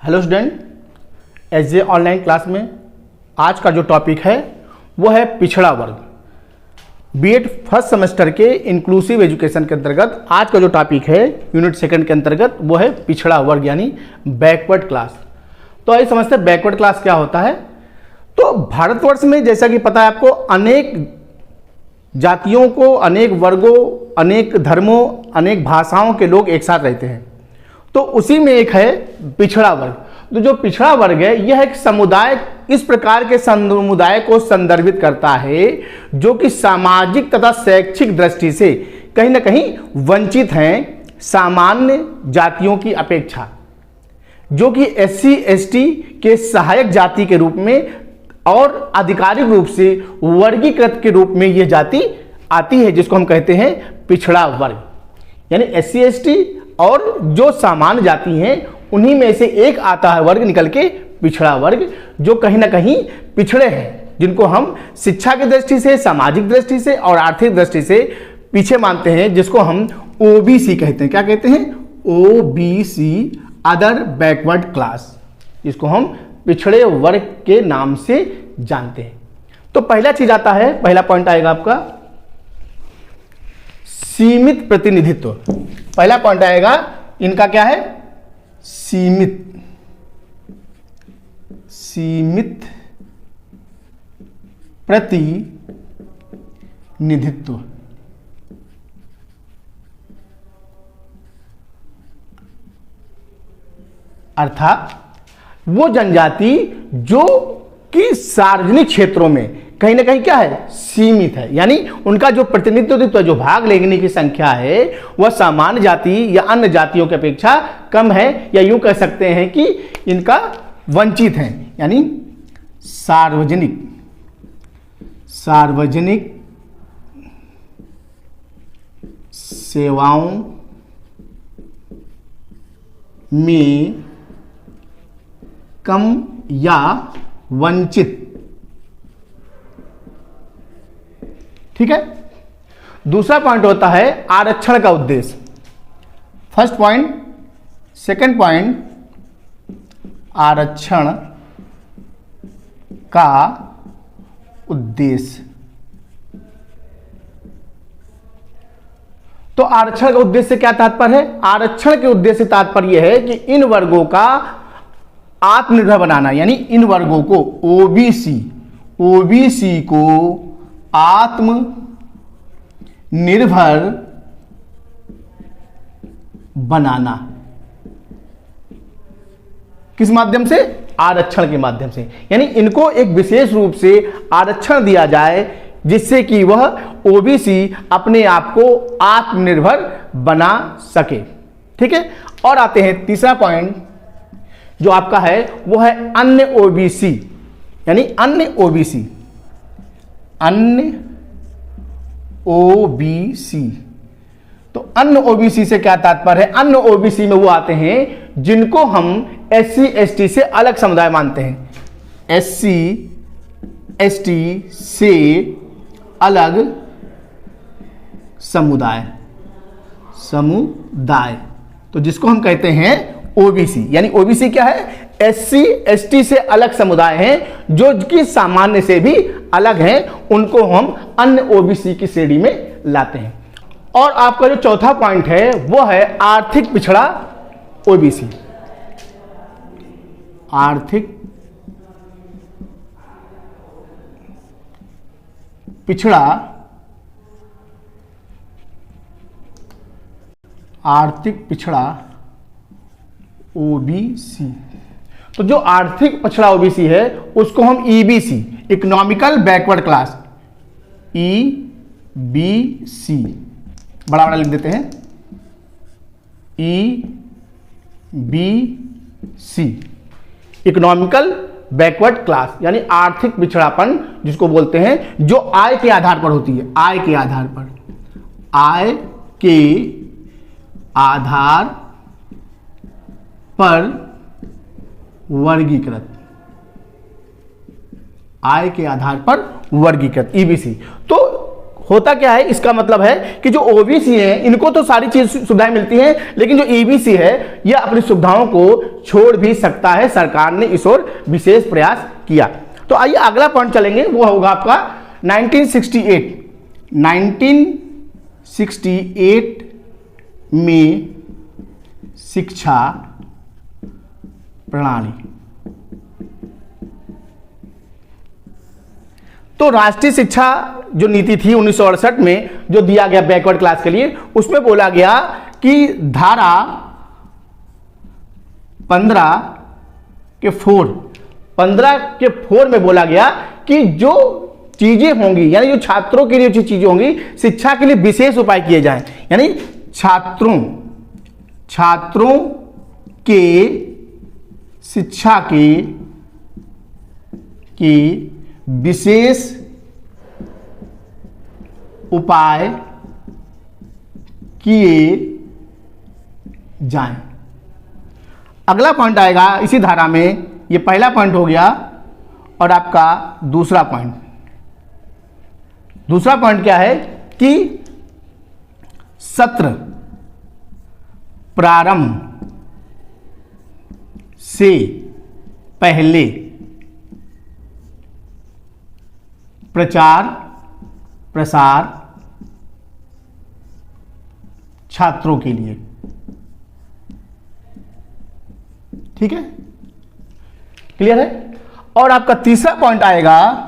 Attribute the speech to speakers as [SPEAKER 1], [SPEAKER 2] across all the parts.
[SPEAKER 1] Hello student, SJ online class में आज का जो टॉपिक है वो है पिछड़ा वर्ग। बीएड फर्स्ट सेमेस्टर के इंक्लूसिव एजुकेशन के अंतर्गत आज का जो टॉपिक है यूनिट सेकंड के अंतर्गत वो है पिछड़ा वर्ग यानी बैकवर्ड क्लास। तो आइए समझते हैं बैकवर्ड क्लास क्या होता है। तो भारतवर्ष में जैसा कि पता है आपको, अनेक जातियों को, अनेक वर्गों, अनेक धर्मों, अनेक भाषाओं के लोग एक साथ रहते हैं। तो उसी में एक है पिछड़ा वर्ग। तो जो पिछड़ा वर्ग है यह एक समुदाय, इस प्रकार के समुदाय को संदर्भित करता है जो कि सामाजिक तथा शैक्षिक दृष्टि से कहीं ना कहीं वंचित हैं सामान्य जातियों की अपेक्षा, जो कि एससी एसटी के सहायक जाति के रूप में और आधिकारिक रूप से वर्गीकृत के रूप में यह जाति आती है, जिसको हम कहते हैं पिछड़ा वर्ग। यानी एससी एसटी और जो सामान्य जाति हैं उन्हीं में से एक आता है वर्ग निकल के पिछड़ा वर्ग, जो कहीं ना कहीं पिछड़े हैं, जिनको हम शिक्षा की दृष्टि से, सामाजिक दृष्टि से और आर्थिक दृष्टि से पीछे मानते हैं, जिसको हम ओबीसी कहते हैं। क्या कहते हैं? ओबीसी, अदर बैकवर्ड क्लास, जिसको हम पिछड़े वर्ग के नाम से जानते हैं। तो पहला चीज आता है, पहला पॉइंट आएगा आपका सीमित प्रतिनिधित्व। पहला पॉइंट आएगा इनका क्या है? सीमित प्रतिनिधित्व। अर्थात वो जनजाति जो कि सार्वजनिक क्षेत्रों में कहीं ना कहीं क्या है? सीमित है। यानी उनका जो प्रतिनिधित्व, जो भाग लेने की संख्या है वह सामान्य जाति या अन्य जातियों की अपेक्षा कम है, या यूं कह सकते हैं कि इनका वंचित है। यानी सार्वजनिक सेवाओं में कम या वंचित। ठीक है। दूसरा पॉइंट होता है आरक्षण का उद्देश्य। फर्स्ट पॉइंट, सेकंड पॉइंट, आरक्षण का उद्देश्य। तो आरक्षण का उद्देश्य से क्या तात्पर्य है? आरक्षण के उद्देश्य से तात्पर्य है कि इन वर्गों का आत्मनिर्भर बनाना, यानी इन वर्गों को ओबीसी को आत्मनिर्भर बनाना। किस माध्यम से? आरक्षण के माध्यम से। यानी इनको एक विशेष रूप से आरक्षण दिया जाए जिससे कि वह ओबीसी अपने आप को आत्मनिर्भर बना सके। ठीक है। और आते हैं तीसरा पॉइंट जो आपका है वो है अन्य ओबीसी। यानी अन्य ओबीसी तो अन्य ओबीसी से क्या तात्पर्य है? अन्य ओबीसी में वो आते हैं जिनको हम एससी एसटी से अलग समुदाय मानते हैं। एससी एसटी से अलग समुदाय तो जिसको हम कहते हैं ओबीसी। यानी ओबीसी क्या है? एससी एसटी से अलग समुदाय हैं जो कि सामान्य से भी अलग हैं, उनको हम अन्य ओबीसी की श्रेणी में लाते हैं। और आपका जो चौथा पॉइंट है वो है आर्थिक पिछड़ा ओबीसी। आर्थिक पिछड़ा ओबीसी। तो जो आर्थिक पिछड़ा ओबीसी है उसको हम EBC, economical backward class, EBC बड़ा बड़ा लिख देते हैं, ईबीसी, इकोनॉमिकल बैकवर्ड क्लास, यानी आर्थिक पिछड़ापन जिसको बोलते हैं, जो आय के आधार पर होती है। आय के आधार पर वर्गीकृत, ईबीसी। तो होता क्या है, इसका मतलब है कि जो ओबीसी हैं इनको तो सारी चीज सुविधाएं मिलती हैं, लेकिन जो ईबीसी है यह अपनी सुविधाओं को छोड़ भी सकता है। सरकार ने इस ओर विशेष प्रयास किया। तो आइए अगला पॉइंट चलेंगे, वो होगा आपका 1968 में शिक्षा प्रणाली। तो राष्ट्रीय शिक्षा जो नीति थी 1968 में जो दिया गया बैकवर्ड क्लास के लिए, उसमें बोला गया कि धारा 15 के 4 में बोला गया कि जो चीजें होंगी, यानी जो छात्रों के लिए जो चीजें होंगी, शिक्षा के लिए विशेष उपाय किए जाएं, यानी छात्रों के शिक्षा के विशेष उपाय किए जाएं। अगला पॉइंट आएगा इसी धारा में, ये पहला पॉइंट हो गया। और आपका दूसरा पॉइंट क्या है कि सत्र प्रारंभ से पहले प्रचार प्रसार छात्रों के लिए। ठीक है, क्लियर है। और आपका तीसरा पॉइंट आएगा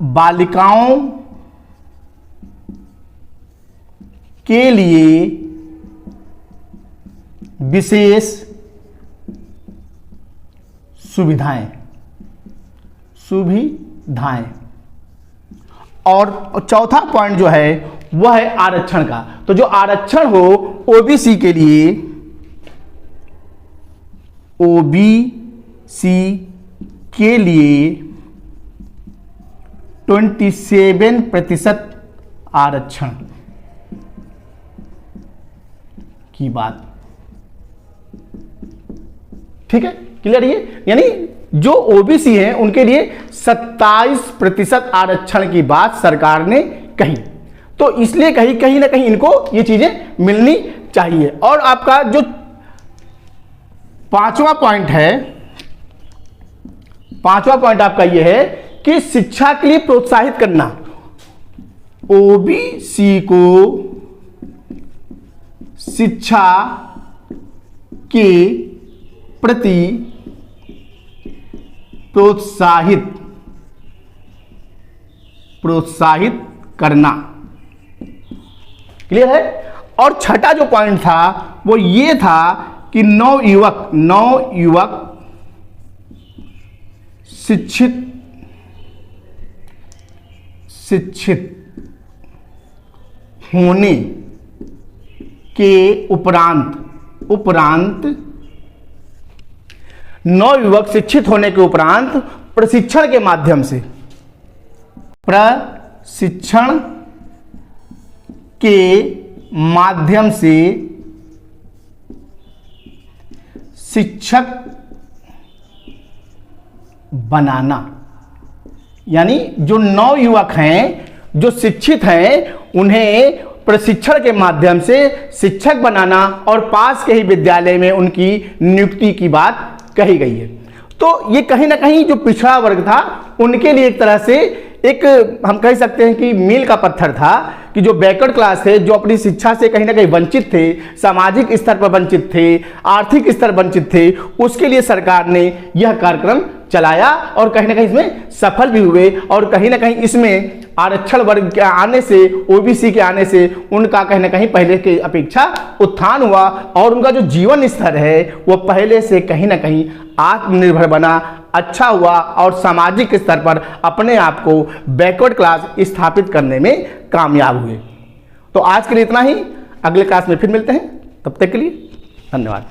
[SPEAKER 1] बालिकाओं के लिए विशेष सुविधाएं। और चौथा पॉइंट जो है वह है आरक्षण का। तो जो आरक्षण हो ओबीसी के लिए, ओबीसी के लिए 27% आरक्षण की बात। ठीक है, क्लियर। ये यानी जो ओबीसी हैं उनके लिए 27% आरक्षण की बात सरकार ने कही। तो इसलिए कहीं ना कहीं इनको ये चीजें मिलनी चाहिए। और आपका जो पांचवा पॉइंट आपका ये है कि शिक्षा के लिए प्रोत्साहित करना। ओबीसी को शिक्षा के प्रति प्रोत्साहित करना। क्लियर है। और छठा जो पॉइंट था वो ये था कि नवयुवक शिक्षित होने के उपरांत नवयुवक शिक्षित होने के उपरांत प्रशिक्षण के माध्यम से शिक्षक बनाना। यानी जो नवयुवक हैं, जो शिक्षित हैं, उन्हें प्रशिक्षण के माध्यम से शिक्षक बनाना और पास के ही विद्यालय में उनकी नियुक्ति की बात कही गई है। तो ये कहीं ना कहीं जो पिछड़ा वर्ग था उनके लिए एक तरह से एक हम कह सकते हैं कि मील का पत्थर था कि जो बैकवर्ड क्लास थे, जो अपनी शिक्षा से कहीं ना कहीं वंचित थे, सामाजिक स्तर पर वंचित थे, आर्थिक स्तर वंचित थे, उसके लिए सरकार ने यह कार्यक्रम चलाया और कहीं ना कहीं इसमें सफल भी हुए। और कहीं ना कहीं इसमें आरक्षण वर्ग के आने से, ओबीसी के आने से उनका कहीं ना कहीं पहले की अपेक्षा उत्थान हुआ और उनका जो जीवन स्तर है वो पहले से कहीं ना कहीं आत्मनिर्भर बना, अच्छा हुआ और सामाजिक स्तर पर अपने आप को बैकवर्ड क्लास स्थापित करने में कामयाब हुए। तो आज के लिए इतना ही, अगले क्लास में फिर मिलते हैं, तब तक के लिए धन्यवाद।